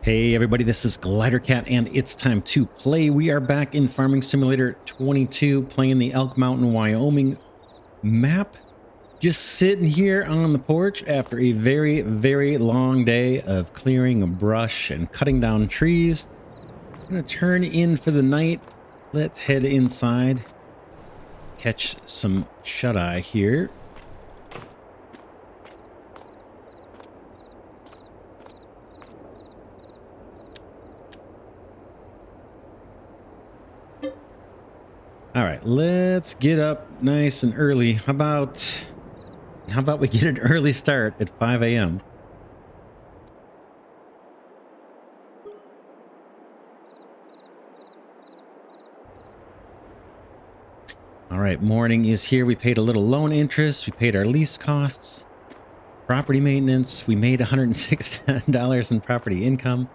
Hey everybody, this is Glidercat and it's time to play. We are back in Farming Simulator 22 playing the Elk Mountain, Wyoming map. Just sitting here on the porch after a very long day of clearing brush and cutting down trees. I'm gonna turn in for the night. Let's head inside, catch some shut-eye here. All right, let's get up nice and early. How about we get an early start at 5 a.m. All right, morning is here. We paid a little loan interest. We paid our lease costs, property maintenance. We made $106 in property income.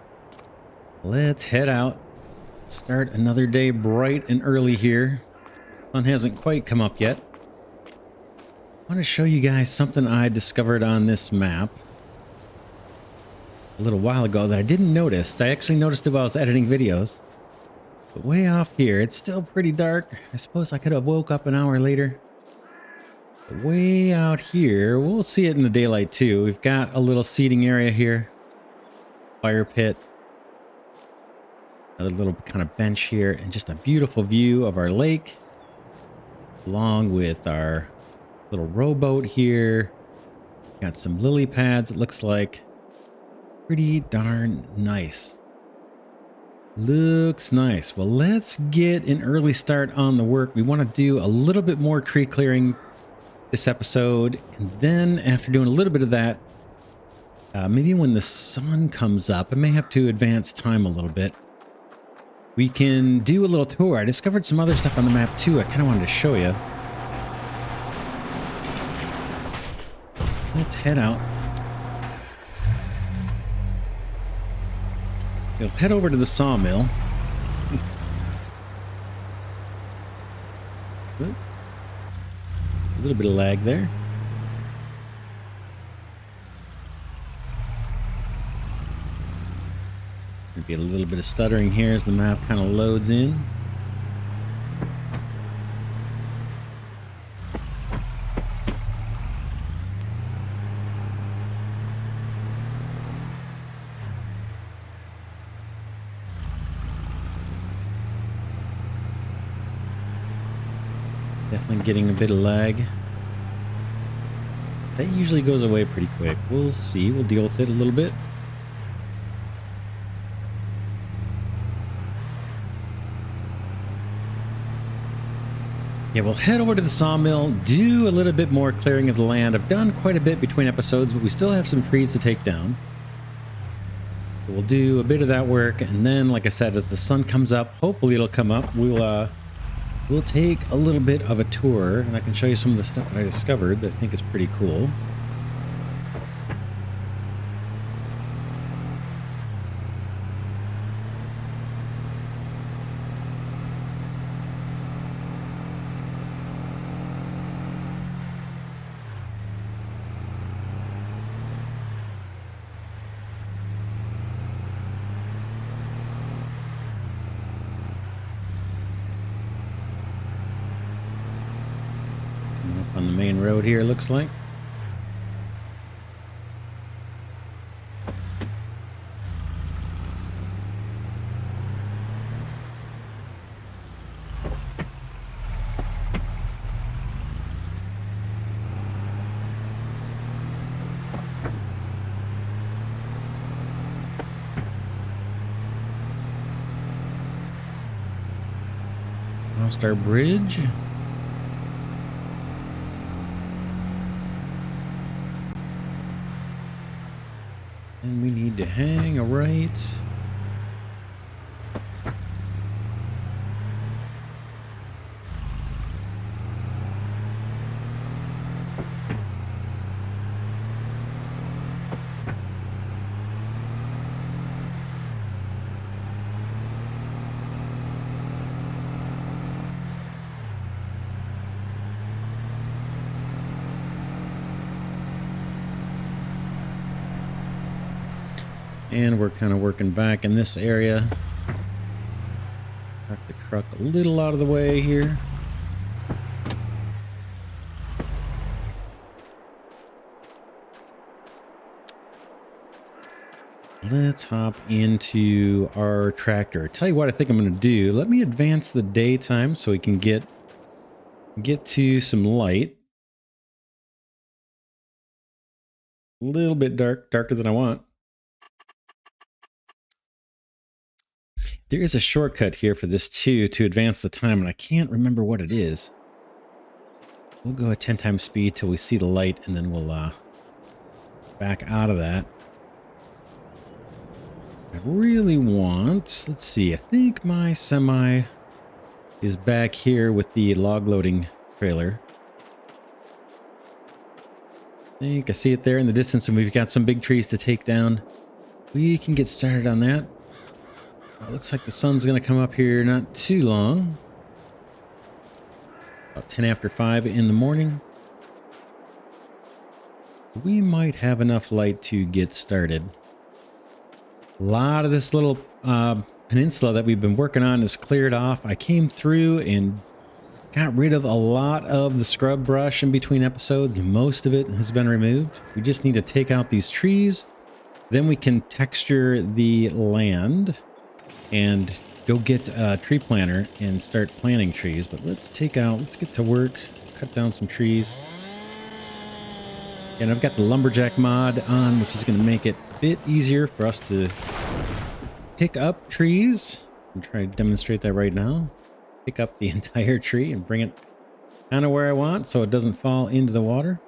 Let's head out. Start another day bright and early here. Sun hasn't quite come up yet. I want to show you guys something I discovered on this map a little while ago that I didn't notice. I actually noticed it while I was editing videos. But way off here, it's still pretty dark. I suppose I could have woke up an hour later. But way out here, we'll see it in the daylight too. We've got a little seating area here. Fire pit. Another little kind of bench here, and just a beautiful view of our lake, along with our little rowboat here. Got some lily pads, it looks like. Pretty darn nice. Looks nice. Well, let's get an early start on the work. We want to do a little bit more tree clearing this episode, and then after doing a little bit of that, maybe when the sun comes up, I may have to advance time a little bit. We can do a little tour. I discovered some other stuff on the map too. I kind of wanted to show you. Let's head out. We'll head over to the sawmill. A little bit of lag there. Maybe a little bit of stuttering here as the map kind of loads in. Definitely getting a bit of lag. That usually goes away pretty quick. We'll see. We'll deal with it a little bit. Yeah, we'll head over to the sawmill, do a little bit more clearing of the land. I've done quite a bit between episodes, but we still have some trees to take down. So we'll do a bit of that work, and then, like I said, as the sun comes up, hopefully it'll come up, we'll take a little bit of a tour, and I can show you some of the stuff that I discovered that I think is pretty cool. On the main road here, looks like. Lost our bridge. And we need to hang a right. And we're kind of working back in this area. Back the truck a little out of the way here. Let's hop into our tractor. Tell you what I think I'm going to do. Let me advance the daytime so we can get to some light. A little bit darker than I want. There is a shortcut here for this too to advance the time, and I can't remember what it is. We'll go at 10 times speed till we see the light, and then we'll back out of that. I really want, let's see, I think my semi is back here with the log loading trailer. I think I see it there in the distance, and we've got some big trees to take down. We can get started on that. It looks like the sun's going to come up here not too long. About 10 after 5 in the morning. We might have enough light to get started. A lot of this little peninsula that we've been working on is cleared off. I came through and got rid of a lot of the scrub brush in between episodes. Most of it has been removed. We just need to take out these trees. Then we can texture the land and go get a tree planter and start planting trees. But let's get to work, cut down some trees. And I've got the lumberjack mod on, which is going to make it a bit easier for us to pick up trees. I'm trying to demonstrate that right now. Pick up the entire tree and bring it kind of where I want so it doesn't fall into the water.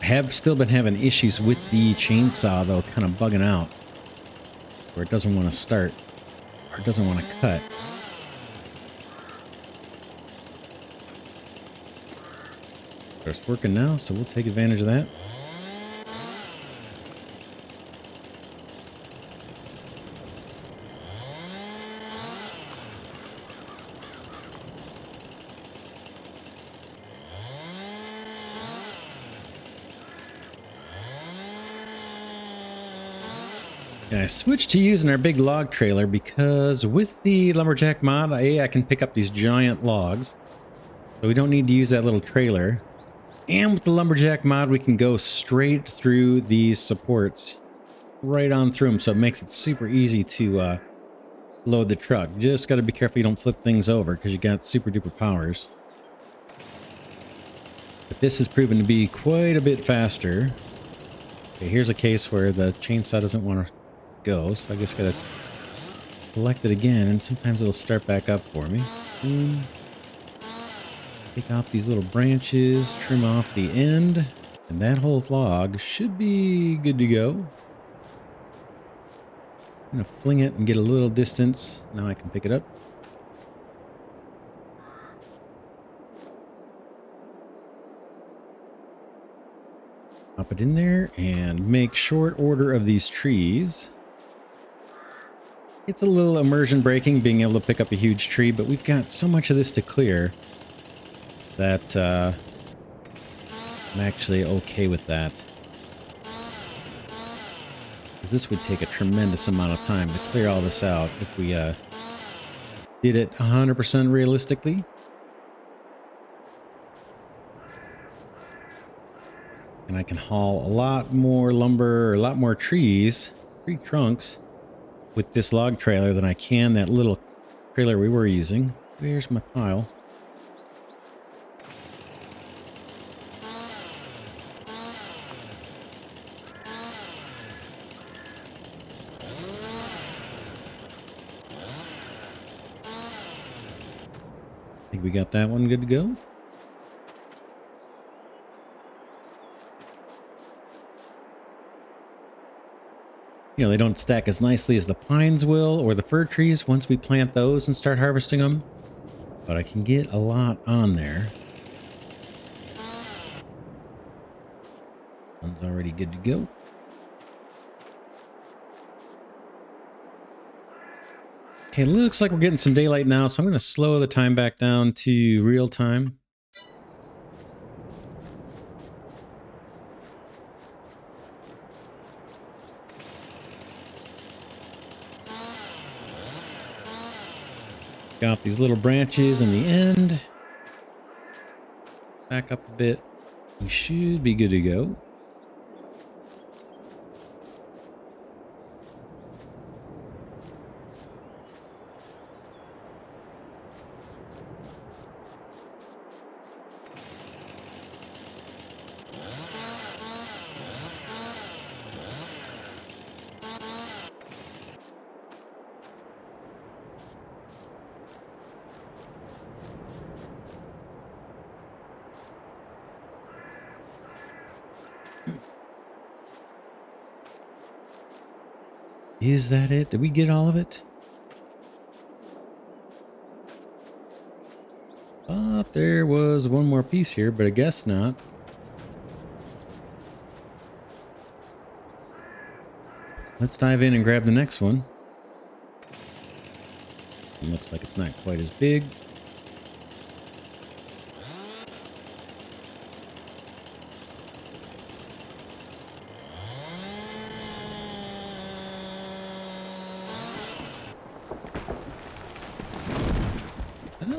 I have still been having issues with the chainsaw though, kind of bugging out, where it doesn't want to start or it doesn't want to cut. It's working now, so we'll take advantage of that. And I switched to using our big log trailer because with the lumberjack mod, I can pick up these giant logs. So we don't need to use that little trailer. And with the lumberjack mod, we can go straight through these supports, right on through them. So it makes it super easy to load the truck. Just got to be careful you don't flip things over because you got super duper powers. But this has proven to be quite a bit faster. Okay, here's a case where the chainsaw doesn't want to go, so I just got to select it again, and sometimes it'll start back up for me. Take off these little branches, trim off the end, and that whole log should be good to go. I'm going to fling it and get a little distance. Now I can pick it up. Pop it in there and make short order of these trees. It's a little immersion breaking being able to pick up a huge tree, but we've got so much of this to clear that I'm actually okay with that. Because this would take a tremendous amount of time to clear all this out if we did it 100% realistically. And I can haul a lot more lumber, or a lot more trees, tree trunks, with this log trailer than I can that little trailer we were using. Where's my pile? I think we got that one good to go. You know, they don't stack as nicely as the pines will or the fir trees once we plant those and start harvesting them. But I can get a lot on there. One's already good to go. Okay, looks like we're getting some daylight now, so I'm going to slow the time back down to real time. Got these little branches in the end. Back up a bit. We should be good to go. Is that it? Did we get all of it? Thought there was one more piece here, but I guess not. Let's dive in and grab the next one. It looks like it's not quite as big.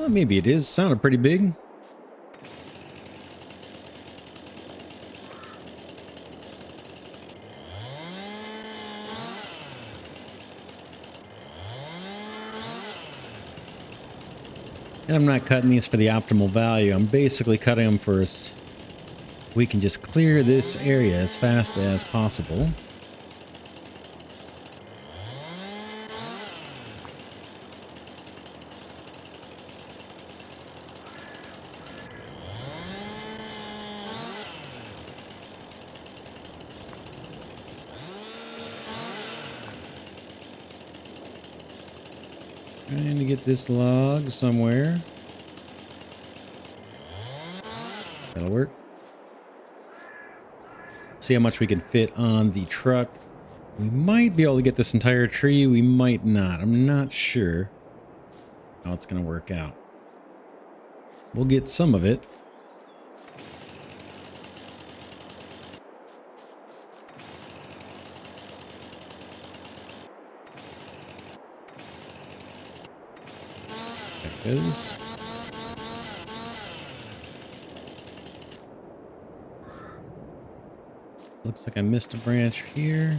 Maybe it is. Sounded pretty big. And I'm not cutting these for the optimal value. I'm basically cutting them first. We can just clear this area as fast as possible. Trying to get this log somewhere. That'll work. See how much we can fit on the truck. We might be able to get this entire tree. We might not. I'm not sure how it's going to work out. We'll get some of it. There it goes. Looks like I missed a branch here.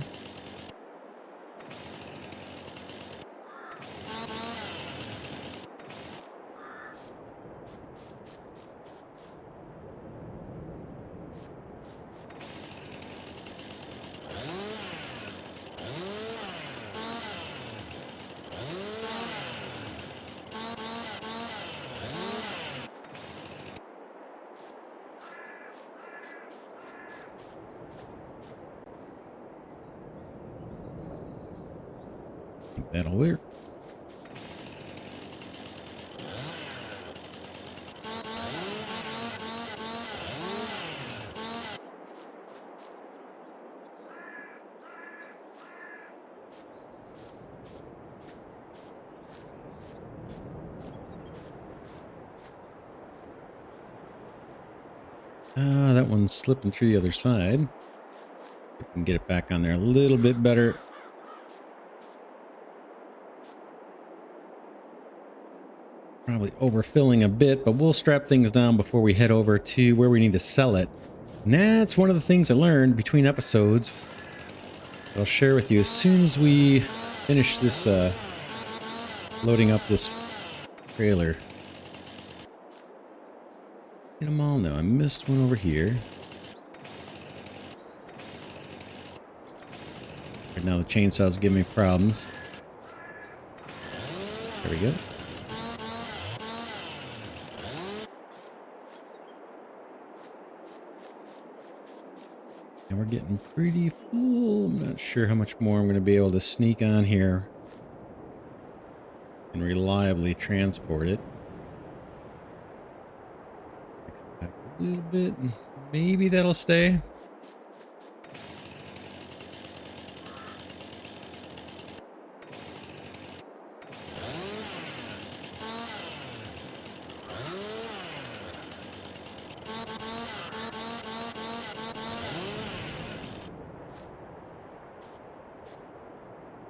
I think that'll work. That one's slipping through the other side. We can get it back on there a little bit better. Probably overfilling a bit, but we'll strap things down before we head over to where we need to sell it. And that's one of the things I learned between episodes. I'll share with you as soon as we finish this loading up this trailer. Get them all now. I missed one over here. Right now the chainsaw's giving me problems. There we go. And we're getting pretty full. I'm not sure how much more I'm going to be able to sneak on here and reliably transport it. Back a little bit. Maybe that'll stay.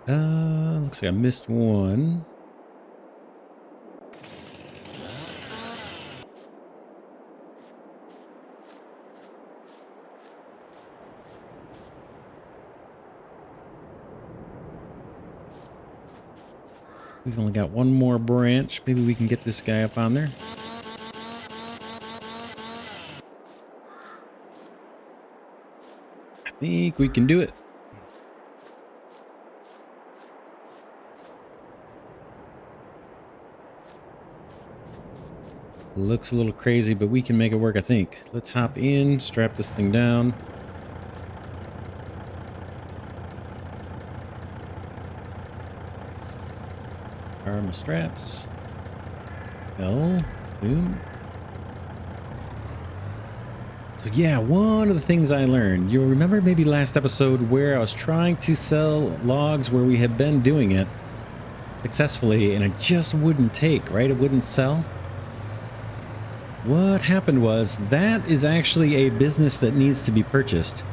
Looks like I missed one. We've only got one more branch. Maybe we can get this guy up on there. I think we can do it. Looks a little crazy, but we can make it work, I think. Let's hop in, strap this thing down. Are my straps? L, boom. So yeah, one of the things I learned, you'll remember maybe last episode where I was trying to sell logs where we had been doing it successfully and it just wouldn't take, right? It wouldn't sell. What happened was that is actually a business that needs to be purchased.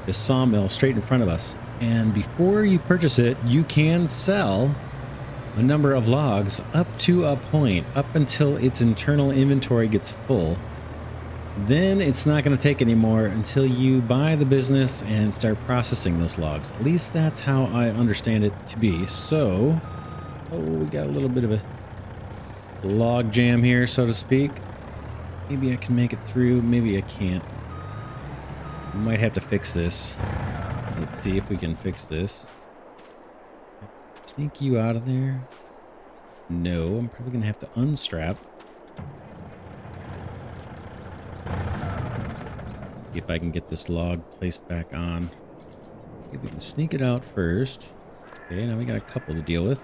This sawmill straight in front of us. And before you purchase it, you can sell a number of logs up to a point, up until its internal inventory gets full. Then it's not going to take anymore until you buy the business and start processing those logs. At least that's how I understand it to be. So, oh, we got a little bit of a log jam here, so to speak. Maybe I can make it through. Maybe I can't. We might have to fix this. Let's see if we can fix this. Sneak you out of there. No, I'm probably going to have to unstrap. See if I can get this log placed back on. If we can sneak it out first. Okay, now we got a couple to deal with.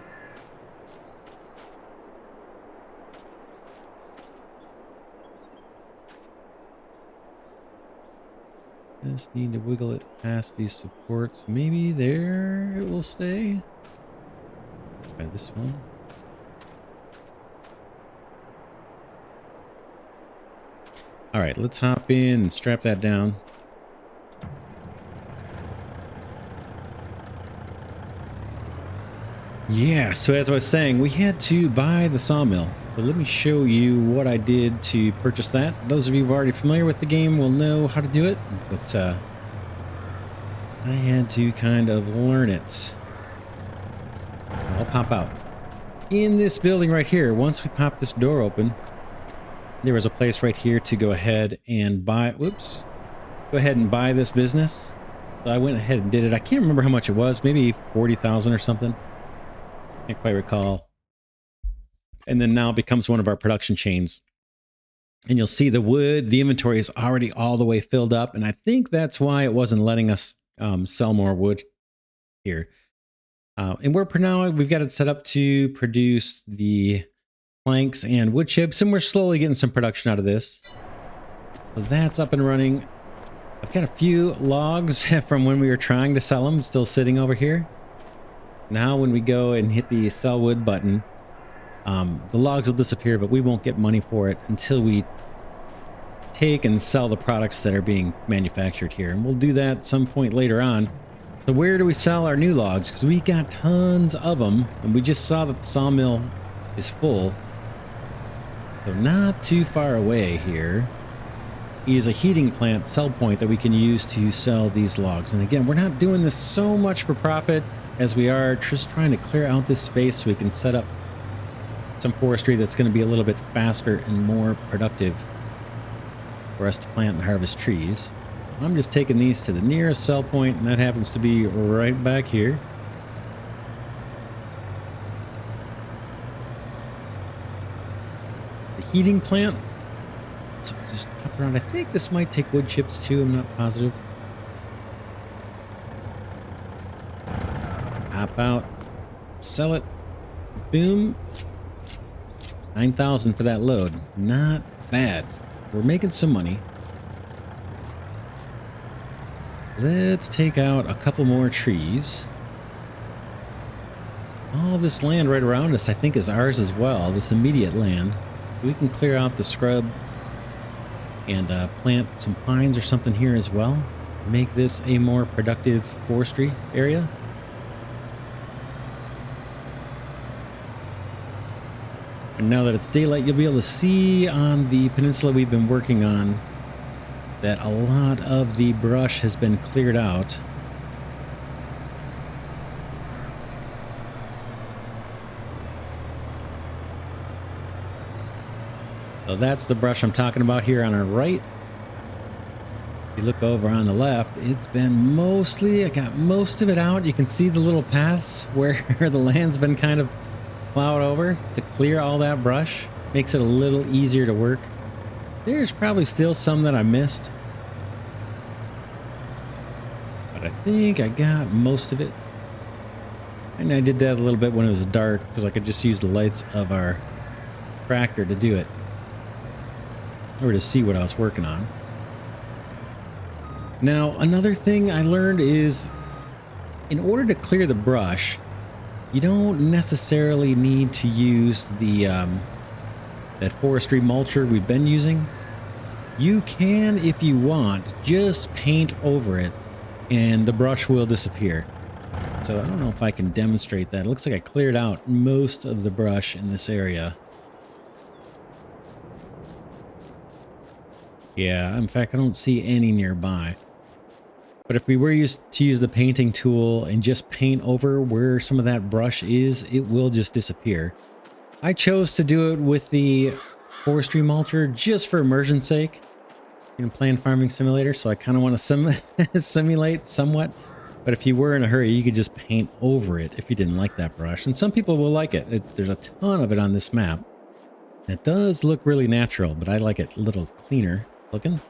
Just need to wiggle it past these supports. Maybe there it will stay. Try this one. All right, let's hop in and strap that down. Yeah, so as I was saying, we had to buy the sawmill. But let me show you what I did to purchase that. Those of you who are already familiar with the game will know how to do it, but I had to kind of learn it. I'll pop out. In this building right here, once we pop this door open, there was a place right here to go ahead and buy, whoops, go ahead and buy this business. So I went ahead and did it. I can't remember how much it was, maybe 40,000 or something. Can't quite recall. And then now it becomes one of our production chains. And you'll see the wood, the inventory is already all the way filled up. And I think that's why it wasn't letting us sell more wood here. And we've got it set up to produce the planks and wood chips. And we're slowly getting some production out of this. So that's up and running. I've got a few logs from when we were trying to sell them still sitting over here. Now when we go and hit the sell wood button, the logs will disappear, but we won't get money for it until we take and sell the products that are being manufactured here. And we'll do that at some point later on. So where do we sell our new logs? Because we got tons of them, and we just saw that the sawmill is full. So not too far away here is a heating plant sell point that we can use to sell these logs. And again, we're not doing this so much for profit as we are just trying to clear out this space so we can set up some forestry that's going to be a little bit faster and more productive for us to plant and harvest trees. I'm just taking these to the nearest sell point, and that happens to be right back here. The heating plant. So just pop around. I think this might take wood chips too. I'm not positive. Hop out. Sell it. Boom. 9,000 for that load. Not bad. We're making some money. Let's take out a couple more trees. All this land right around us, I think, is ours as well. This immediate land. We can clear out the scrub and plant some pines or something here as well. Make this a more productive forestry area. And now that it's daylight, you'll be able to see on the peninsula we've been working on that a lot of the brush has been cleared out. So that's the brush I'm talking about here on our right. If you look over on the left, it's been mostly, I got most of it out. You can see the little paths where the land's been kind of plowed over to clear all that brush. Makes it a little easier to work. There's probably still some that I missed, but I think I got most of it. And I did that a little bit when it was dark because I could just use the lights of our tractor to do it, or to see what I was working on. Now, another thing I learned is in order to clear the brush, you don't necessarily need to use the that forestry mulcher we've been using. You can, if you want, just paint over it and the brush will disappear. So I don't know if I can demonstrate that. It looks like I cleared out most of the brush in this area. Yeah, in fact, I don't see any nearby. But if we were to use the painting tool and just paint over where some of that brush is, it will just disappear. I chose to do it with the forestry mulcher just for immersion's sake. I'm playing Farming Simulator, so I kind of want to simulate somewhat. But if you were in a hurry, you could just paint over it if you didn't like that brush. And some people will like it. There's a ton of it on this map. It does look really natural, but I like it a little cleaner looking.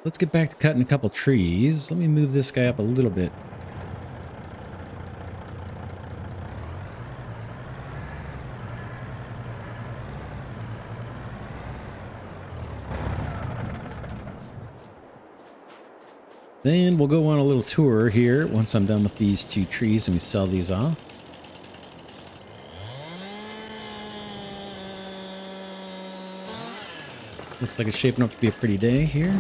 Let's get back to cutting a couple trees. Let me move this guy up a little bit. Then we'll go on a little tour here once I'm done with these two trees and we sell these off. Looks like it's shaping up to be a pretty day here.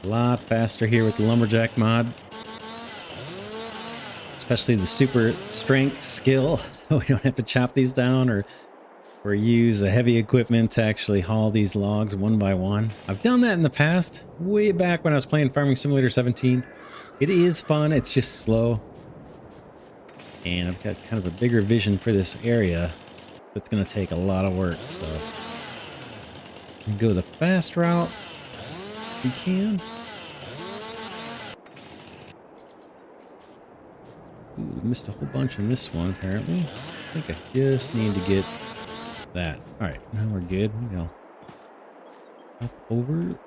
A lot faster here with the lumberjack mod, especially the super strength skill, so we don't have to chop these down or use a heavy equipment to actually haul these logs one by one. I've done that in the past, way back when I was playing Farming Simulator 17. It is fun, it's just slow, and I've got kind of a bigger vision for this area that's going to take a lot of work, so go the fast route if we can. Ooh, missed a whole bunch in this one, apparently. I think I just need to get that. All right, now we're good. We go up over.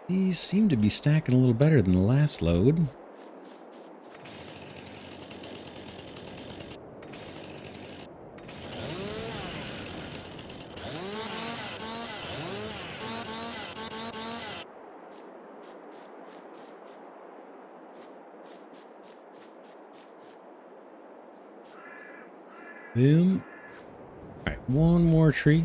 These seem to be stacking a little better than the last load. Boom. All right, one more tree.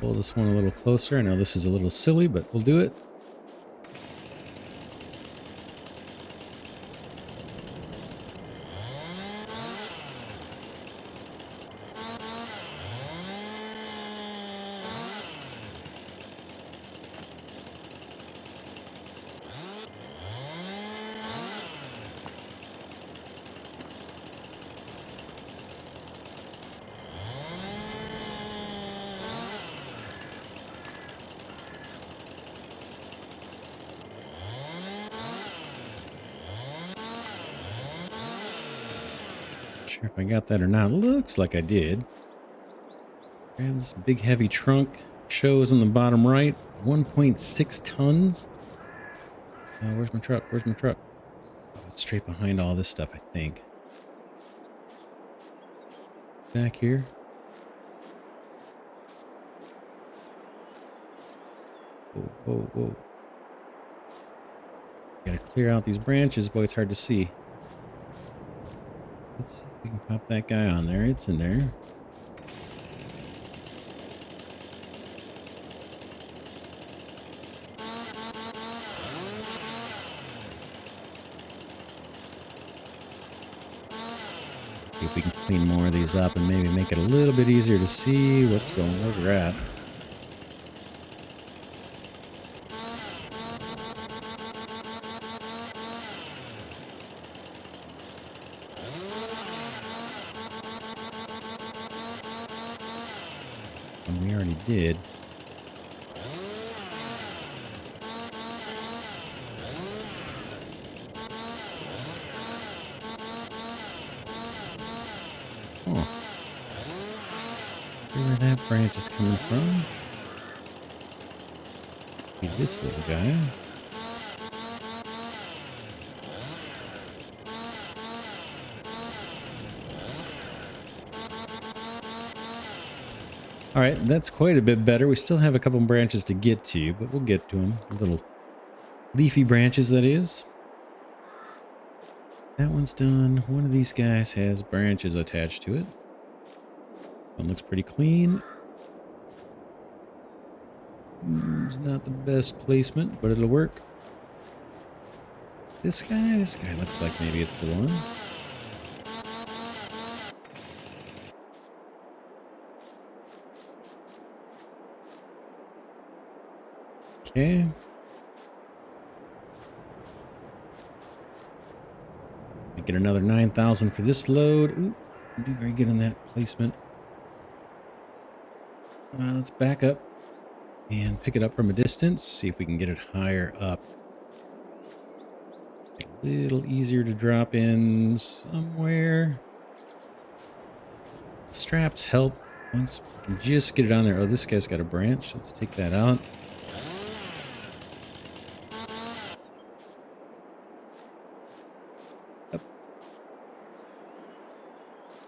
Pull this one a little closer. I know this is a little silly, but we'll do it. Sure if I got that or not. Looks like I did. And this big heavy trunk shows on the bottom right 1.6 tons. Where's my truck? Where's my truck? It's straight behind all this stuff, I think. Back here. Whoa, whoa, whoa. Gotta clear out these branches. Boy, it's hard to see. Let's see if we can pop that guy on there. It's in there. See if we can clean more of these up and maybe make it a little bit easier to see where we're at. And we already did. Oh. See where that branch is coming from? Be this little guy. All right, that's quite a bit better. We still have a couple branches to get to, but we'll get to them. Little leafy branches, that is. That one's done. One of these guys has branches attached to it. One looks pretty clean. It's not the best placement, but it'll work. This guy looks like maybe it's the one. Okay. Get another 9,000 for this load. Ooh, do very good in that placement. Let's back up and pick it up from a distance. See if we can get it higher up. A little easier to drop in somewhere. Straps help. Once we can just get it on there. Oh, this guy's got a branch. Let's take that out.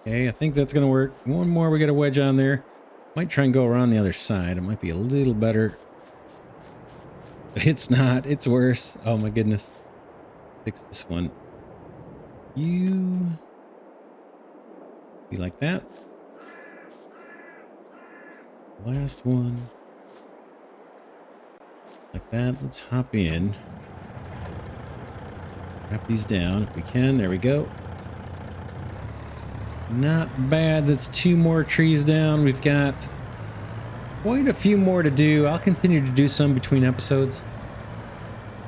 Okay, I think that's going to work. One more, we got a wedge on there. Might try and go around the other side. It might be a little better. It's not. It's worse. Oh my goodness. Fix this one. You be like that. Last one. Like that. Let's hop in. Wrap these down if we can. There we go. Not bad. That's 2 more trees down. We've got quite a few more to do. I'll continue to do some between episodes.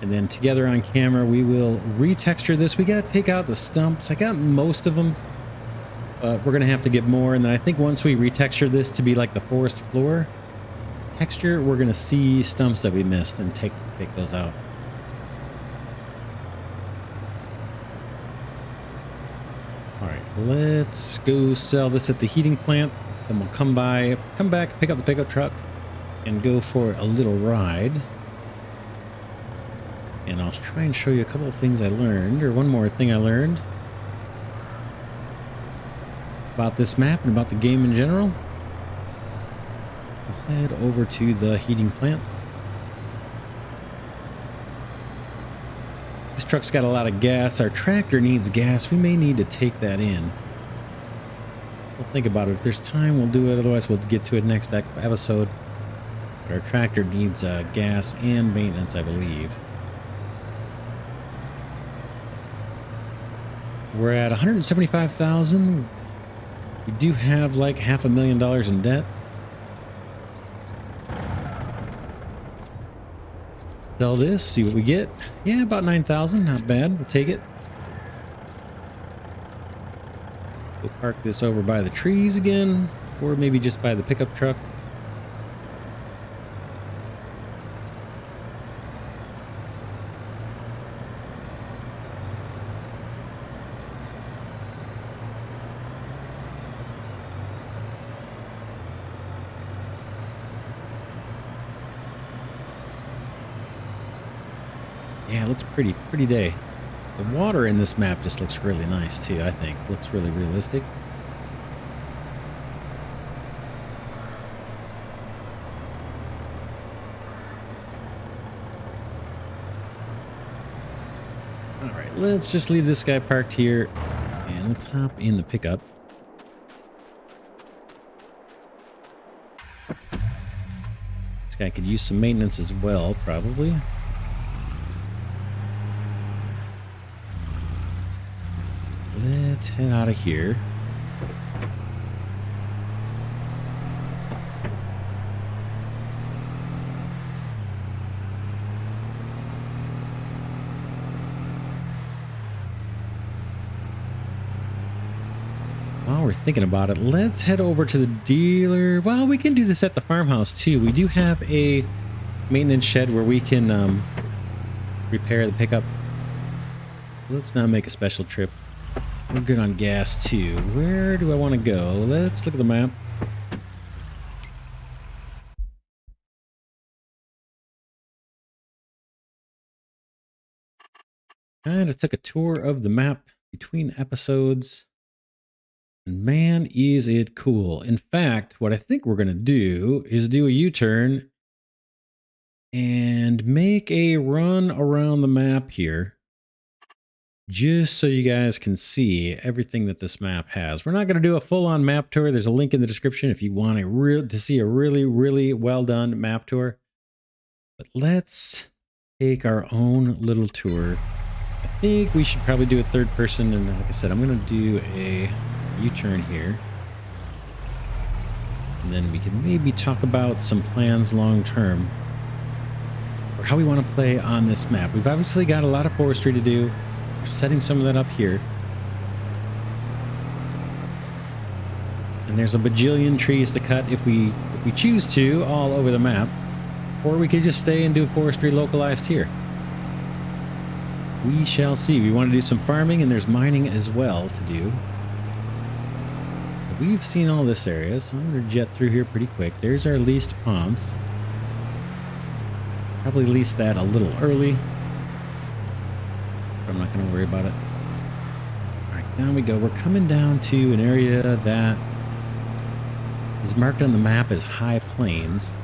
And then together on camera, we will retexture this. We got to take out the stumps. I got most of them, but we're going to have to get more. And then I think once we retexture this to be like the forest floor texture, we're going to see stumps that we missed and take those out. All right, let's go sell this at the heating plant. Then we'll come back, pick up the pickup truck, and go for a little ride. And I'll try and show you a couple of things I learned, or one more thing I learned about this map and about the game in general. We'll head over to the heating plant. This truck's got a lot of gas. Our tractor needs gas. We may need to take that in. We'll think about it. If there's time, we'll do it. Otherwise, we'll get to it next episode. But our tractor needs gas and maintenance, I believe. We're at 175,000. We do have like $500,000 in debt. Sell this, see what we get. Yeah, about 9,000. Not bad. We'll take it. We'll park this over by the trees again, or maybe just by the pickup truck. Yeah, it looks pretty day. The water in this map just looks really nice too, I think. Looks really realistic. All right, let's just leave this guy parked here and let's hop in the pickup. This guy could use some maintenance as well, probably. Let's head out of here. While we're thinking about it, let's head over to the dealer. Well, we can do this at the farmhouse too. We do have a maintenance shed where we can repair the pickup. Let's not make a special trip. We're good on gas too. Where do I want to go? Let's look at the map. Kind of took a tour of the map between episodes. And man, is it cool. In fact, what I think we're going to do is do a U-turn and make a run around the map here. Just so you guys can see everything that this map has. We're not going to do a full-on map tour. There's a link in the description if you want to see a really well done map tour. But let's take our own little tour. I think we should probably do a third person. And like I said, I'm going to do a U-turn here. And then we can maybe talk about some plans long term for how we want to play on this map. We've obviously got a lot of forestry to do. We're setting some of that up here. And there's a bajillion trees to cut if we choose to, all over the map. Or we could just stay and do forestry localized here. We shall see. We want to do some farming and there's mining as well to do. But we've seen all this area, so I'm going to jet through here pretty quick. There's our leased ponds. Probably lease that a little early. I'm not going to worry about it. All right, down we go. We're coming down to an area that is marked on the map as high plains.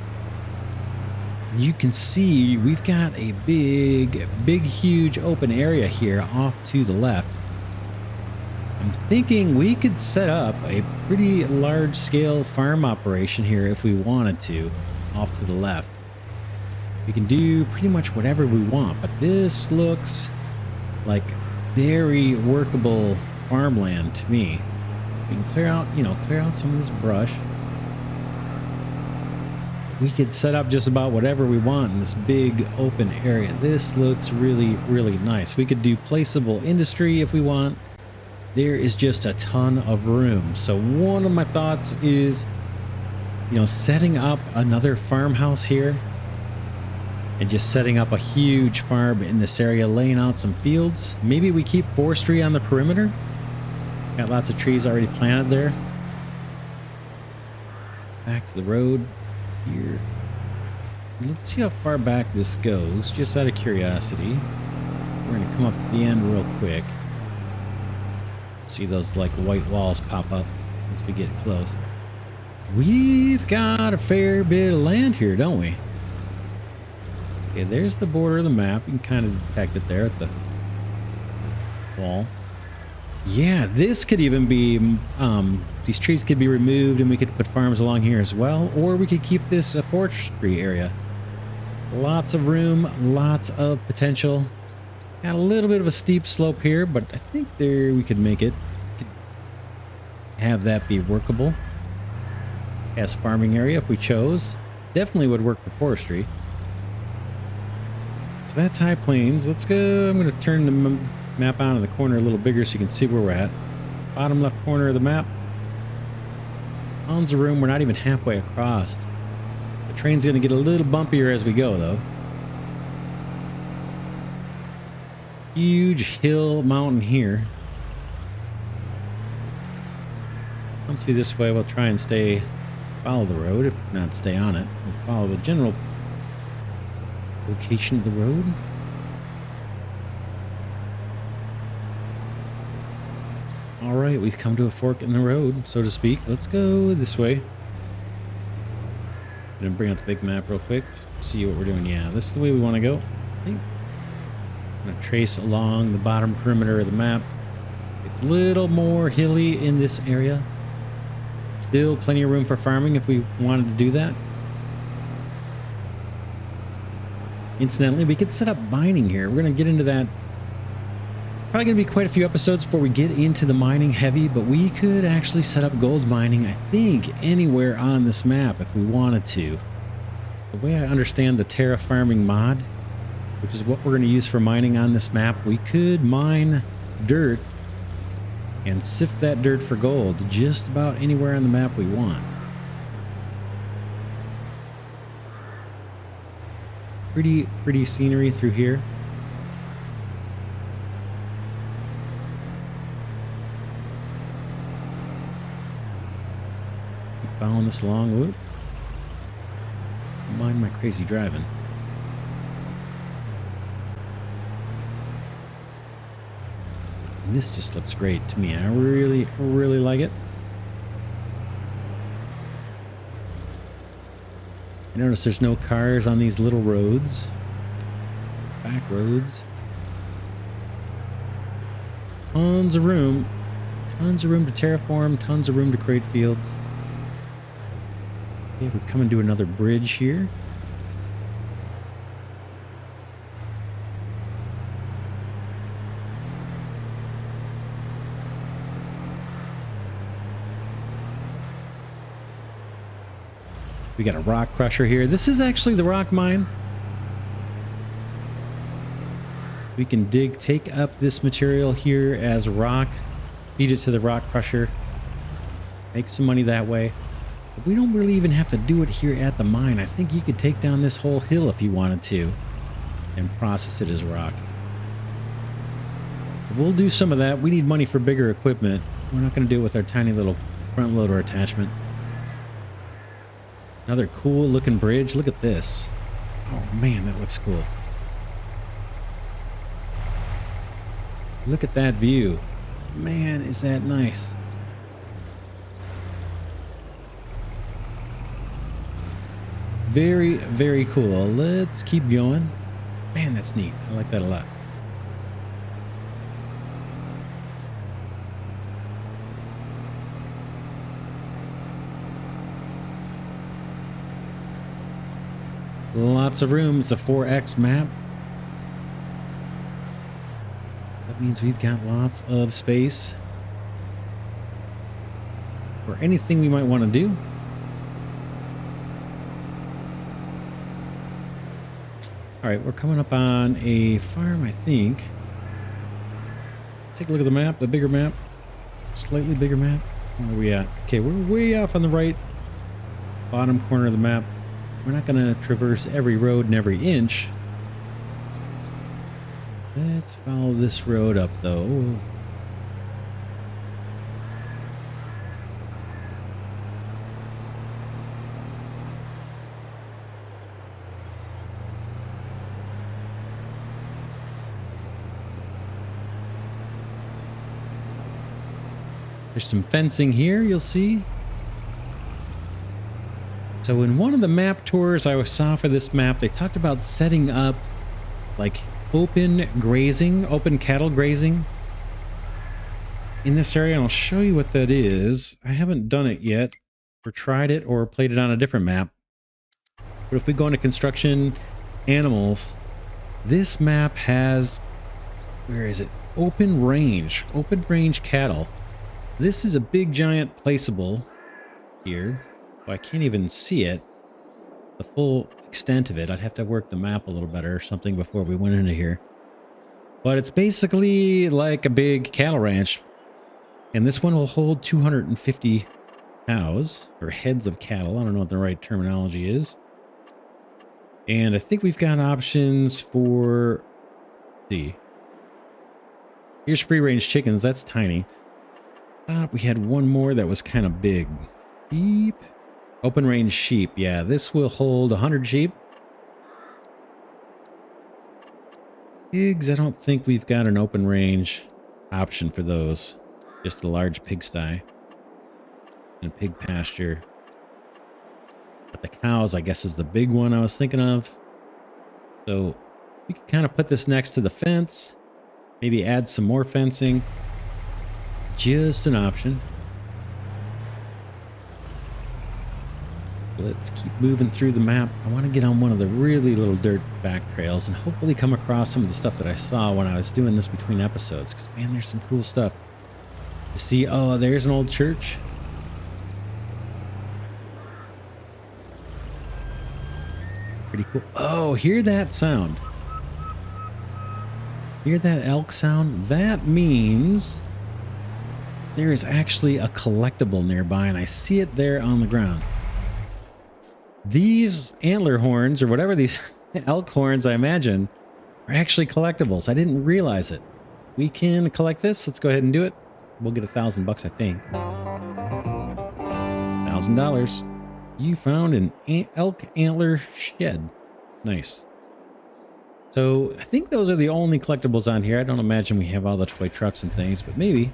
And you can see we've got a big, huge open area here off to the left. I'm thinking we could set up a pretty large-scale farm operation here if we wanted to, off to the left. We can do pretty much whatever we want, but this looks like very workable farmland to me. We can clear out, clear out some of this brush. We could set up just about whatever we want in this big open area. This looks really nice. We could do placeable industry if we want. There is just a ton of room. So one of my thoughts is, setting up another farmhouse here. And just setting up a huge farm in this area, laying out some fields. Maybe we keep forestry on the perimeter. Got lots of trees already planted there. Back to the road here. Let's see how far back this goes, just out of curiosity. We're going to come up to the end real quick. See those like white walls pop up once we get close. We've got a fair bit of land here, don't we? Okay, there's the border of the map. You can kind of detect it there at the wall. Yeah, this could even be These trees could be removed and we could put farms along here as well, or we could keep this a forestry area. Lots of room, lots of potential. Got a little bit of a steep slope here, but I think there we could make it. Could have that be workable as farming area if we chose. Definitely would work for forestry. So that's High Plains. Let's go. I'm going to turn the map out in the corner a little bigger so you can see where we're at. Bottom left corner of the map. Tons of room. We're not even halfway across. The train's going to get a little bumpier as we go, though. Huge hill mountain here. Come through this way. We'll try and follow the road, if not stay on it. We'll follow the general location of the road. All right, we've come to a fork in the road, so to speak. Let's go this way. Gonna bring out the big map real quick just to see what we're doing. Yeah, this is the way we want to go. I think I'm gonna trace along the bottom perimeter of the map. It's a little more hilly in this area. Still plenty of room for farming if we wanted to do that. Incidentally, we could set up mining here. We're gonna get into that. Probably going to be quite a few episodes before we get into the mining heavy, but we could actually set up gold mining, I think, anywhere on this map if we wanted to. The way I understand the terra farming mod, which is what we're going to use for mining on this map, we could mine dirt and sift that dirt for gold just about anywhere on the map we want. Pretty scenery through here. Following this along. Whoop. Don't mind my crazy driving. And this just looks great to me. I really like it. I notice there's no cars on these little roads. Back roads. Tons of room. Tons of room to terraform. Tons of room to create fields. Okay, we're coming to another bridge here. We got a rock crusher here. This is actually the rock mine. We can take up this material here as rock, feed it to the rock crusher, make some money that way. But we don't really even have to do it here at the mine. I think you could take down this whole hill if you wanted to and process it as rock. We'll do some of that. We need money for bigger equipment. We're not going to do it with our tiny little front loader attachment. Another cool looking bridge. Look at this. Oh man, that looks cool. Look at that view. Man, is that nice. Very cool. Let's keep going. Man, that's neat. I like that a lot. Lots of room. It's a 4X map. That means we've got lots of space for anything we might want to do. All right, we're coming up on a farm, I think. Take a look at the map, the bigger map. Slightly bigger map. Where are we at? Okay, we're way off on the right bottom corner of the map. We're not going to traverse every road and every inch. Let's follow this road up, though. There's some fencing here, you'll see. So in one of the map tours I saw for this map, they talked about setting up like open grazing, open cattle grazing in this area, and I'll show you what that is. I haven't done it yet, or tried it, or played it on a different map. But if we go into construction animals, this map has, where is it? Open range cattle. This is a big giant placeable here. Oh, I can't even see it, the full extent of it. I'd have to work the map a little better or something before we went into here. But it's basically like a big cattle ranch. And this one will hold 250 cows, or heads of cattle. I don't know what the right terminology is. And I think we've got options for, let's see. Here's free range chickens. That's tiny. Thought we had one more that was kind of big. Sheep. Open range sheep. Yeah, this will hold 100 sheep. Pigs, I don't think we've got an open range option for those. Just a large pigsty and a pig pasture. But the cows, I guess, is the big one I was thinking of. So we could kind of put this next to the fence. Maybe add some more fencing. Just an option. Let's keep moving through the map. I want to get on one of the really little dirt back trails and hopefully come across some of the stuff that I saw when I was doing this between episodes. Because, man, there's some cool stuff. You see, oh, there's an old church. Pretty cool. Oh, hear that sound. Hear that elk sound? That means there is actually a collectible nearby, and I see it there on the ground. These antler horns, or whatever these elk horns, I imagine, are actually collectibles. I didn't realize it. We can collect this. Let's go ahead and do it. We'll get $1,000, I think. $1,000. You found an elk antler shed. Nice. So I think those are the only collectibles on here. I don't imagine we have all the toy trucks and things, but maybe.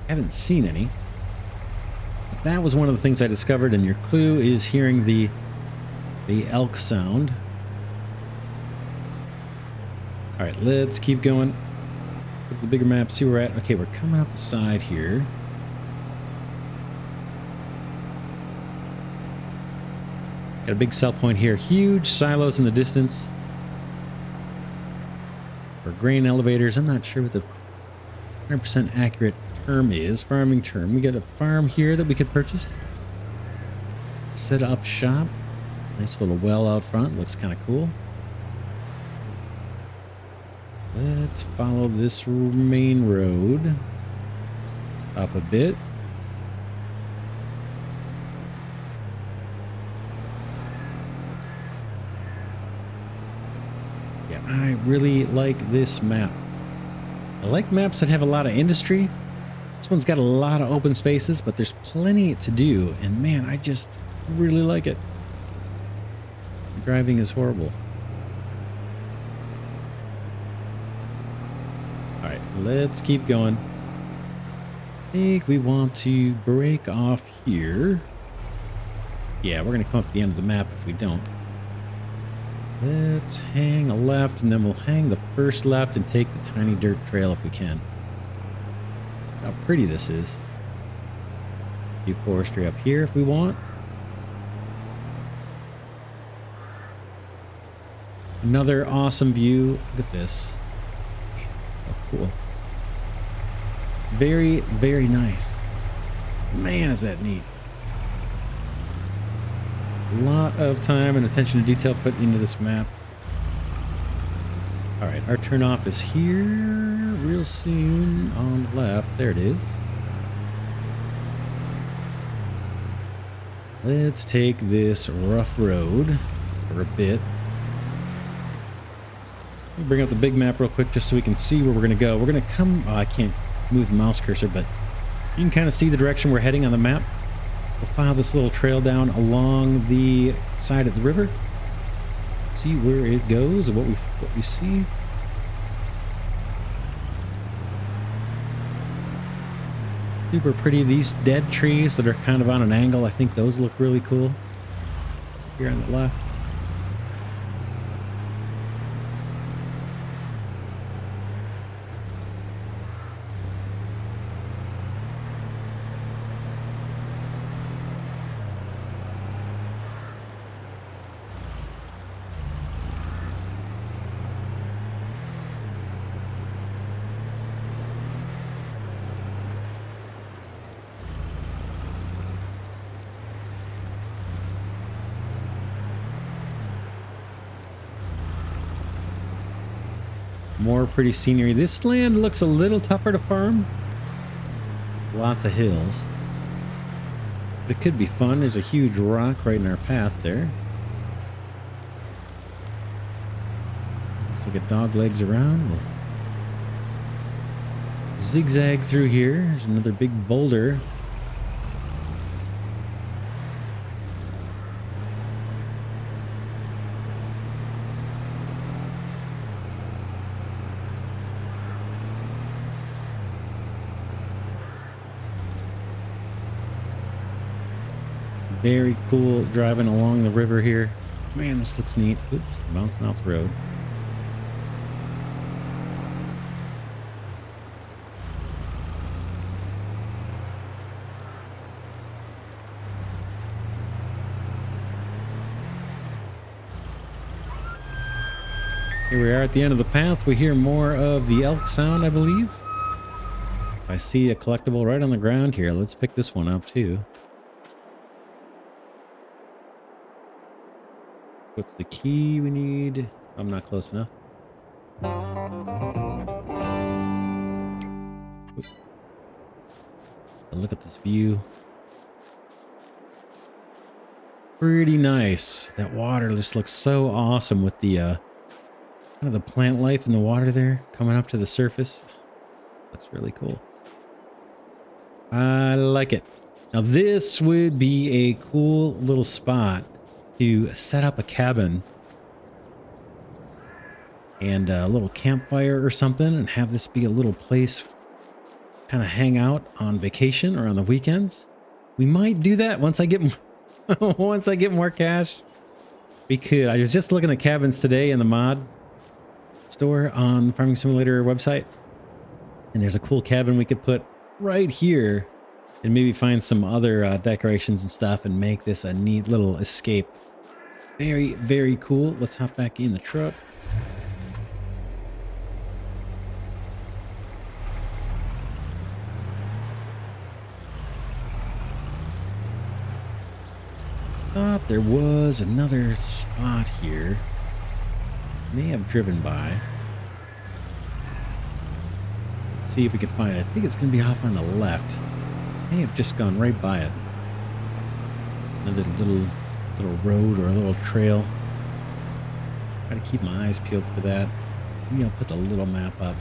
I haven't seen any. But that was one of the things I discovered, and your clue is hearing the elk sound. All right, let's keep going. Look at the bigger map, see where we're at. Okay, we're coming up the side here. Got a big sell point here. Huge silos in the distance. Or grain elevators. I'm not sure what the 100% accurate term is. Farming term. We got a farm here that we could purchase. Set up shop. Nice little well out front. Looks kind of cool. Let's follow this main road up a bit. Yeah, I really like this map. I like maps that have a lot of industry. This one's got a lot of open spaces, but there's plenty to do. And man, I just really like it. Driving is horrible. All right, let's keep going. I think we want to break off here. Yeah, we're going to come up to the end of the map if we don't. Let's hang a left, and then we'll hang the first left and take the tiny dirt trail if we can. How pretty this is. Do forestry up here if we want. Another awesome view. Look at this. Oh, cool. Very, very nice. Man, is that neat. A lot of time and attention to detail put into this map. All right, our turnoff is here real soon on the left. There it is. Let's take this rough road for a bit. Let me bring up the big map real quick just so we can see where we're going to go. We're going to come... Oh, I can't move the mouse cursor, but you can kind of see the direction we're heading on the map. We'll follow this little trail down along the side of the river. See where it goes and what we see. Super pretty. These dead trees that are kind of on an angle, I think those look really cool. Here on the left. More pretty scenery. This land looks a little tougher to farm. Lots of hills. But it could be fun. There's a huge rock right in our path there. Looks like a dog legs around. We'll zigzag through here. There's another big boulder. Very cool driving along the river here. Man, this looks neat. Oops, bouncing off the road. Here we are at the end of the path. We hear more of the elk sound, I believe. I see a collectible right on the ground here. Let's pick this one up too. What's the key we need? I'm not close enough. Oops. Look at this view. Pretty nice. That water just looks so awesome with the kind of the plant life in the water there coming up to the surface. Looks really cool. I like it. Now this would be a cool little spot to set up a cabin and a little campfire or something and have this be a little place kind of hang out on vacation or on the weekends. We might do that once I get once I get more cash. We could. I was just looking at cabins today in the mod store on the Farming Simulator website, and there's a cool cabin we could put right here and maybe find some other decorations and stuff and make this a neat little escape. Very, very cool. Let's hop back in the truck. Thought there was another spot here. May have driven by. Let's see if we can find it. I think it's going to be off on the left. May have just gone right by it. Another little road or a little trail. Try to keep my eyes peeled for that. Maybe I'll put the little map up.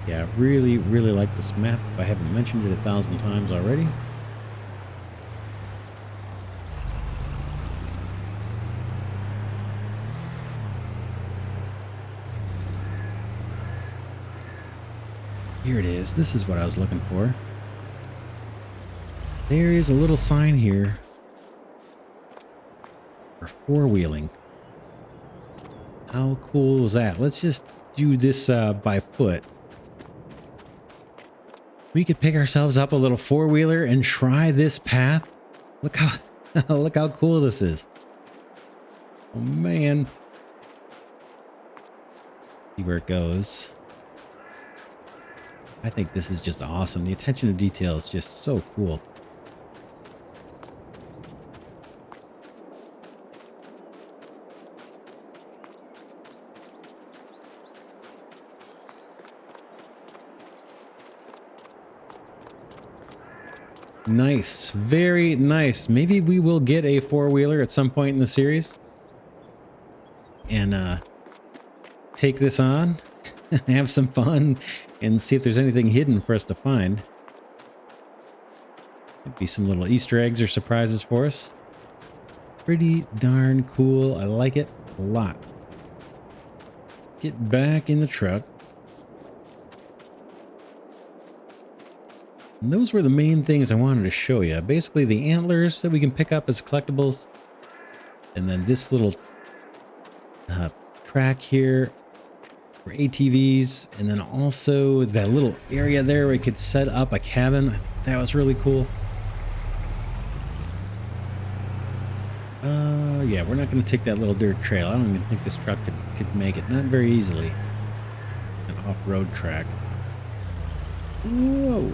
Yeah, I really, really like this map. If I haven't mentioned it 1,000 times already. Here it is. This is what I was looking for. There is a little sign here for four-wheeling. How cool is that? Let's just do this by foot. We could pick ourselves up a little four-wheeler and try this path. Look how look how cool this is. Oh man. See where it goes. I think this is just awesome. The attention to detail is just so cool. Nice. Very nice. Maybe we will get a four-wheeler at some point in the series. And take this on and have some fun and see if there's anything hidden for us to find. Could be some little Easter eggs or surprises for us. Pretty darn cool. I like it a lot. Get back in the truck. And those were the main things I wanted to show you. Basically the antlers that we can pick up as collectibles. And then this little track here for ATVs. And then also that little area there where we could set up a cabin. I think that was really cool. Yeah, we're not going to take that little dirt trail. I don't even think this truck could make it. Not very easily. An off-road track. Whoa.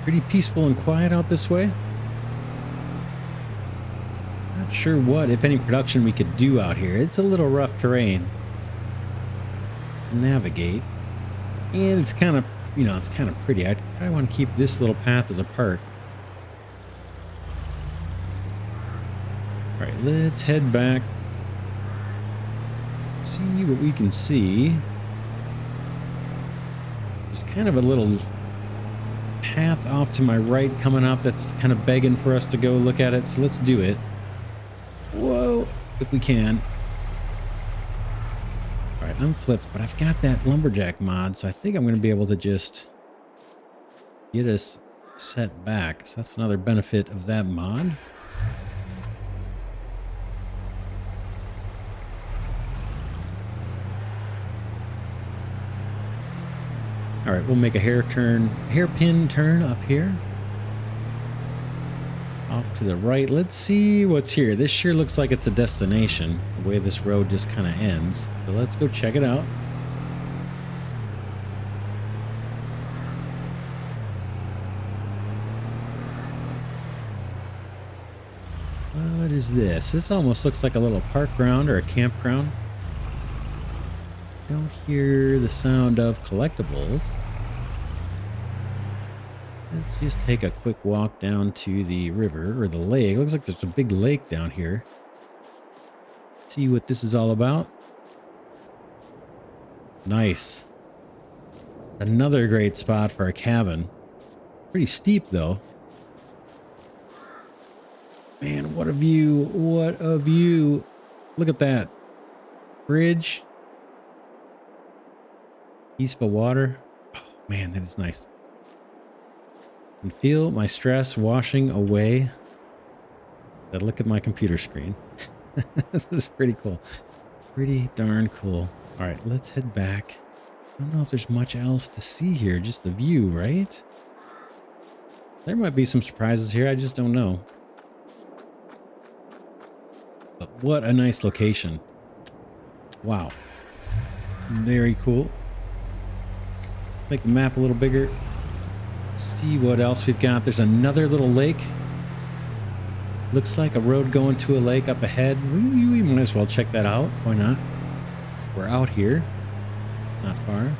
Pretty peaceful and quiet out this way. Not sure what, if any, production we could do out here. It's a little rough terrain to navigate. And it's kind of, you know, it's kind of pretty. I probably want to keep this little path as a park. All right, let's head back. See what we can see. There's kind of a little path off to my right coming up that's kind of begging for us to go look at it. So let's do it. Whoa, if we can. All right, I'm flipped, but I've got that lumberjack mod, so I think I'm going to be able to just get us set back. So that's another benefit of that mod. All right, we'll make a hairpin turn up here. Off to the right. Let's see what's here. This sure looks like it's a destination, the way this road just kind of ends. So let's go check it out. What is this? This almost looks like a little park ground or a campground. Don't hear the sound of collectibles. Let's just take a quick walk down to the river or the lake. Looks like there's a big lake down here. See what this is all about. Nice. Another great spot for a cabin. Pretty steep though. Man, what a view. What a view. Look at that. Bridge. Peaceful water. Oh, man, that is nice. I can feel my stress washing away. That look at my computer screen. This is pretty cool. Pretty darn cool. All right, let's head back. I don't know if there's much else to see here. Just the view, right? There might be some surprises here. I just don't know. But what a nice location. Wow. Very cool. Make the map a little bigger. See what else we've got. There's another little lake. Looks like a road going to a lake up ahead. We might as well check that out. Why not? We're out here. Not far.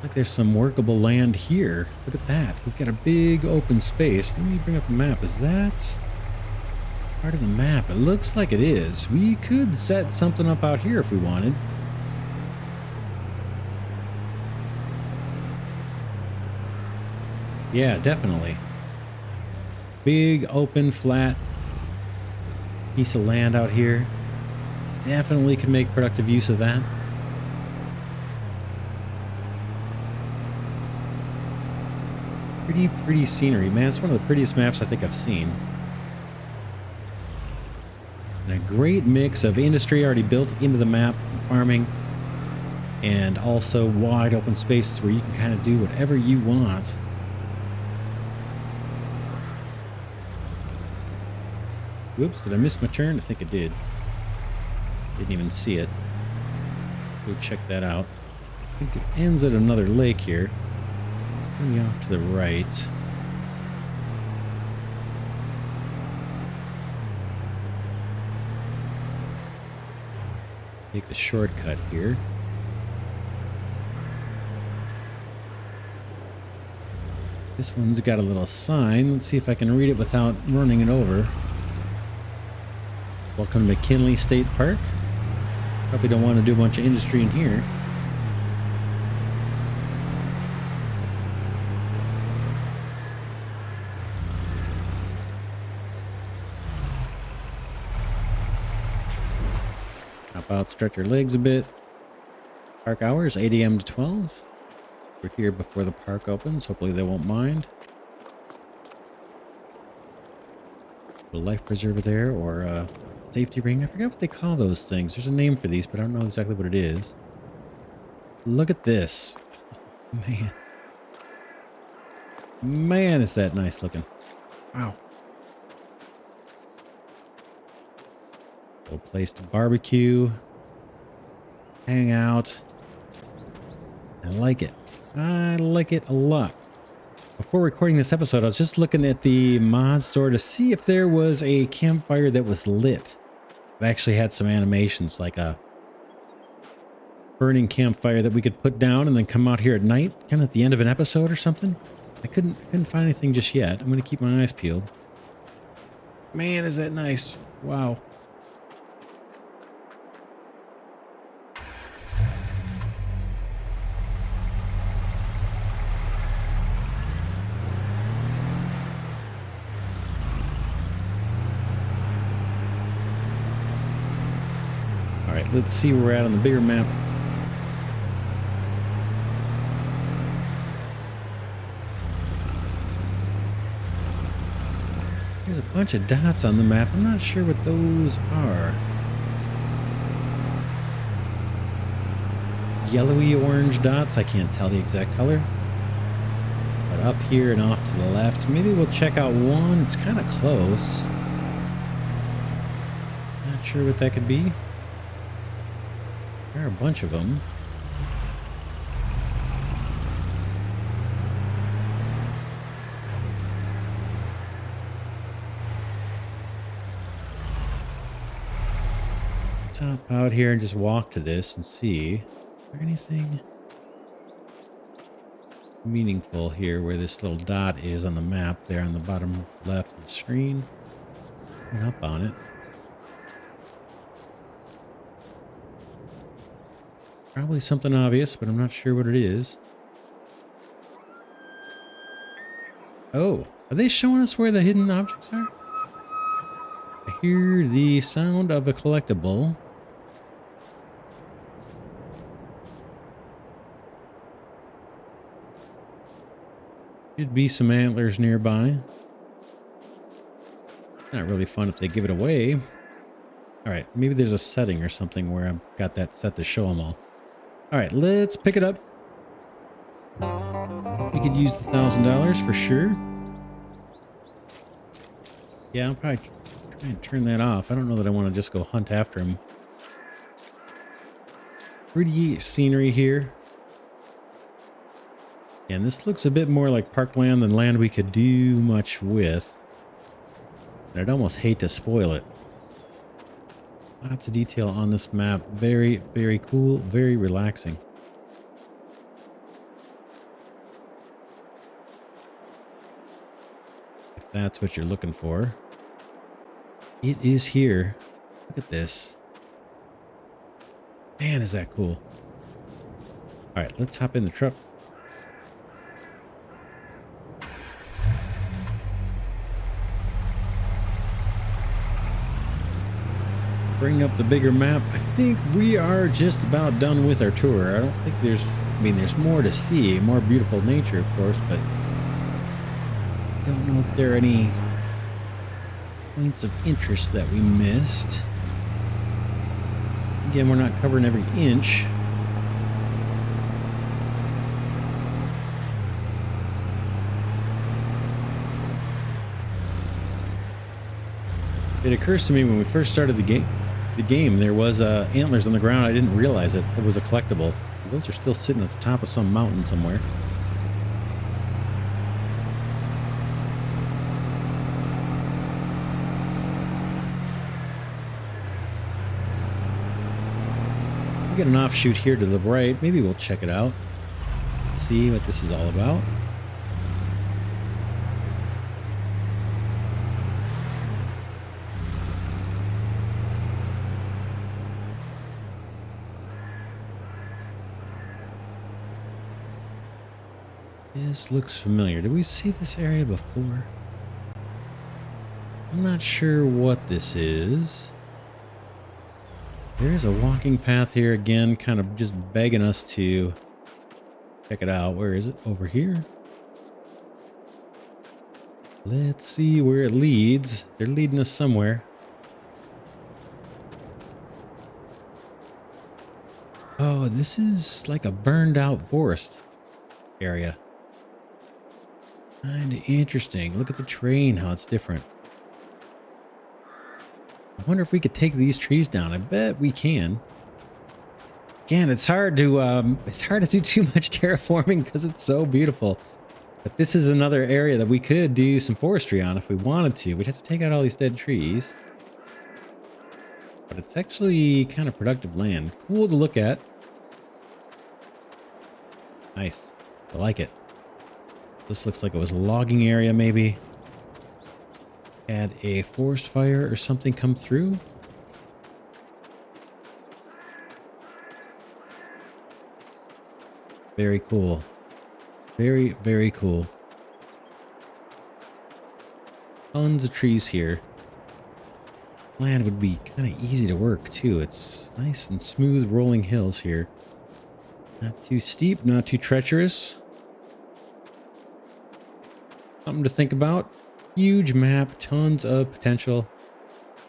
Like there's some workable land here. Look at that. We've got a big open space. Let me bring up the map. Is that part of the map? It looks like it is. We could set something up out here if we wanted. Yeah, definitely. Big, open, flat piece of land out here. Definitely could make productive use of that. Pretty scenery, man. It's one of the prettiest maps I think I've seen. And a great mix of industry already built into the map, farming, and also wide open spaces where you can kind of do whatever you want. Whoops, did I miss my turn? I think I did. Didn't even see it. Go check that out. I think it ends at another lake here. Maybe off to the right. Take the shortcut here. This one's got a little sign. Let's see if I can read it without running it over. Welcome to Kinley State Park. Probably don't want to do a bunch of industry in here. Hop out, stretch your legs a bit. Park hours, 8 a.m. to 12. We're here before the park opens. Hopefully they won't mind. A life preserver there, or a safety ring. I forgot what they call those things. There's a name for these, but I don't know exactly what it is. Look at this. Oh, man. Man, is that nice looking. Wow. A place to barbecue. Hang out. I like it. I like it a lot. Before recording this episode, I was just looking at the mod store to see if there was a campfire that was lit. It actually had some animations, like a burning campfire that we could put down and then come out here at night, kind of at the end of an episode or something. I couldn't find anything just yet. I'm going to keep my eyes peeled. Man, is that nice. Wow. All right, let's see where we're at on the bigger map. There's a bunch of dots on the map. I'm not sure what those are. Yellowy orange dots. I can't tell the exact color. But up here and off to the left. Maybe we'll check out one. It's kind of close. Not sure what that could be. There are a bunch of them. Top out here and just walk to this and see. Is there anything meaningful here where this little dot is on the map there on the bottom left of the screen? Turn up on it. Probably something obvious, but I'm not sure what it is. Oh, are they showing us where the hidden objects are? I hear the sound of a collectible. Should be some antlers nearby. Not really fun if they give it away. All right, maybe there's a setting or something where I've got that set to show them all. All right, let's pick it up. We could use the $1,000 for sure. Yeah, I'll probably try and turn that off. I don't know that I want to just go hunt after him. Pretty scenery here. And this looks a bit more like parkland than land we could do much with. I'd almost hate to spoil it. Lots of detail on this map. Very, very cool. Very relaxing. If that's what you're looking for. It is here. Look at this. Man, is that cool. All right, let's hop in the truck. Bring up the bigger map. I think we are just about done with our tour. I don't think there's more to see, more beautiful nature, of course, but I don't know if there are any points of interest that we missed. Again, we're not covering every inch. It occurs to me when we first started the game, there was antlers on the ground. I didn't realize it. It was a collectible. Those are still sitting at the top of some mountain somewhere. We got an offshoot here to the right. Maybe we'll check it out. See what this is all about. This looks familiar. Did we see this area before? I'm not sure what this is. There's a walking path here again, kind of just begging us to Check it out. Where is it? Over here. Let's see where it leads. They're leading us somewhere. Oh, this is like a burned out forest area. Kind of interesting. Look at the terrain, how it's different. I wonder if we could take these trees down. I bet we can. Again, it's hard to do too much terraforming because it's so beautiful. But this is another area that we could do some forestry on if we wanted to. We'd have to take out all these dead trees. But it's actually kind of productive land. Cool to look at. Nice. I like it. This looks like it was a logging area maybe. Had a forest fire or something come through. Very cool. Very, very cool. Tons of trees here. Land would be kind of easy to work too. It's nice and smooth rolling hills here. Not too steep, not too treacherous. Something to think about. Huge map, tons of potential.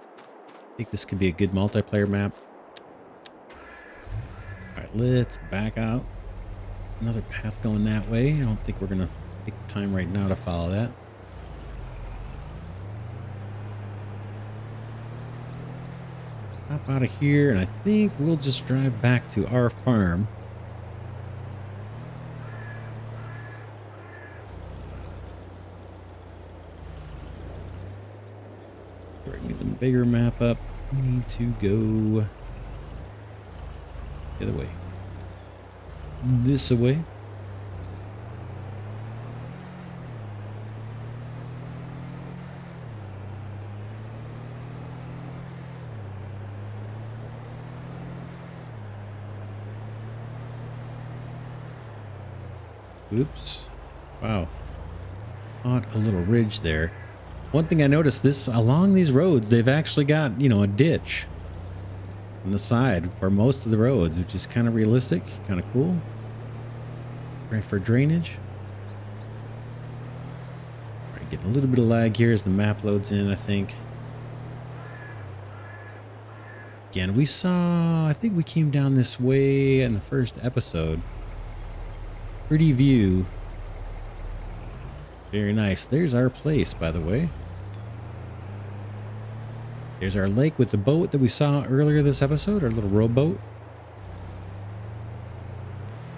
I think this could be a good multiplayer map. Alright, let's back out. Another path going that way. I don't think we're going to take the time right now to follow that. Hop out of here, and I think we'll just drive back to our farm. Bring an even bigger map up. We need to go the other way. This away. Oops. Wow. Caught a little ridge there. One thing I noticed, this along these roads, they've actually got, you know, a ditch on the side for most of the roads, which is kind of realistic, kind of cool. Right for drainage. All right, getting a little bit of lag here as the map loads in, I think. Again, we saw, I think we came down this way in the first episode. Pretty view. Very nice. There's our place, by the way. There's our lake with the boat that we saw earlier this episode, our little rowboat.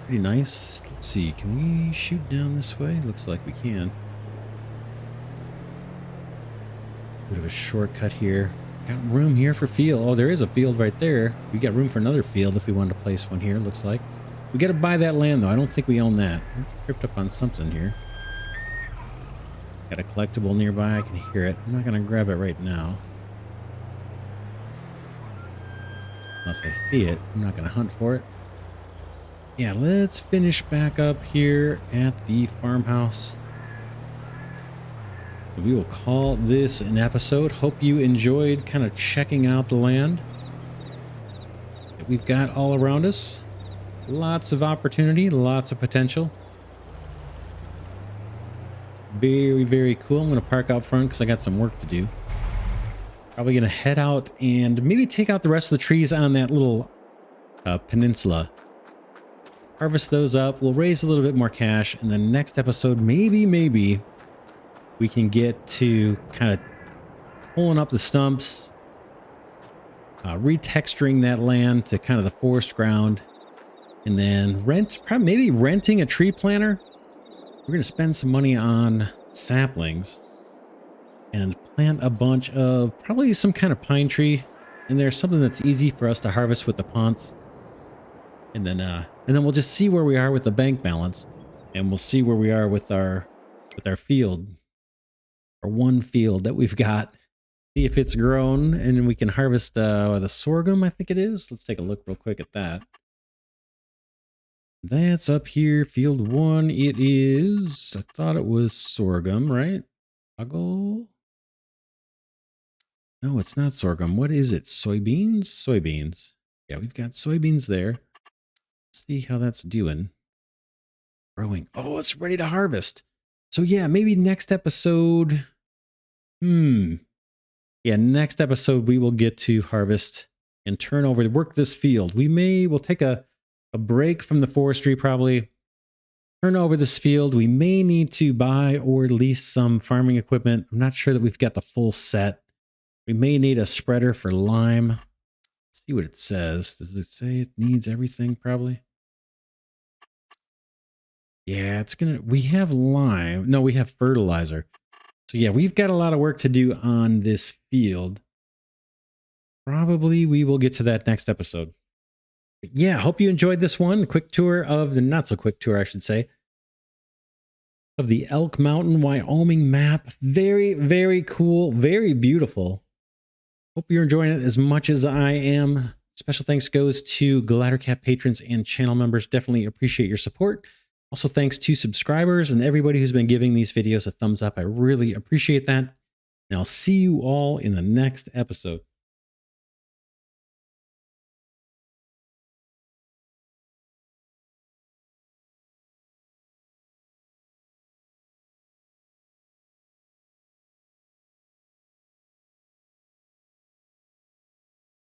Pretty nice. Let's see, can we shoot down this way? Looks like we can. Bit of a shortcut here. Got room here for field. Oh, there is a field right there. We got room for another field if we wanted to place one here, looks like. We got to buy that land, though. I don't think we own that. We're tripped up on something here. Got a collectible nearby. I can hear it. I'm not going to grab it right now. Unless I see it. I'm not going to hunt for it. Yeah, let's finish back up here at the farmhouse. We will call this an episode. Hope you enjoyed kind of checking out the land that we've got all around us. Lots of opportunity, lots of potential. Very, very cool. I'm going to park out front because I got some work to do. Probably going to head out and maybe take out the rest of the trees on that little peninsula. Harvest those up. We'll raise a little bit more cash. And then next episode, maybe we can get to kind of pulling up the stumps, retexturing that land to kind of the forest ground, and then maybe renting a tree planter. We're going to spend some money on saplings and plant a bunch of probably some kind of pine tree in there, something that's easy for us to harvest with the ponds. And then we'll just see where we are with the bank balance, and we'll see where we are with our field, our one field that we've got. See if it's grown, and we can harvest the sorghum, I think it is. Let's take a look real quick at that. That's up here, field 1. It is, I thought it was sorghum, right? Toggle. No, it's not sorghum. What is it? Soybeans? Soybeans. Yeah, we've got soybeans there. Let's see how that's doing. growing. Oh, it's ready to harvest. So yeah, maybe next episode. Yeah, next episode we will get to harvest and turn over, work this field. We'll take a break from the forestry, probably turn over this field. We may need to buy or lease some farming equipment. I'm not sure that we've got the full set. We may need a spreader for lime. Let's see what it says. Does it say it needs everything? Probably. Yeah, we have lime. No, we have fertilizer. So yeah, we've got a lot of work to do on this field. Probably we will get to that next episode. But yeah, hope you enjoyed this one. Quick tour of the, not so quick tour, I should say, of the Elk Mountain, Wyoming map. Very, very cool. Very beautiful. Hope you're enjoying it as much as I am. Special thanks goes to Glidercat patrons and channel members. Definitely appreciate your support. Also, thanks to subscribers and everybody who's been giving these videos a thumbs up. I really appreciate that. And I'll see you all in the next episode.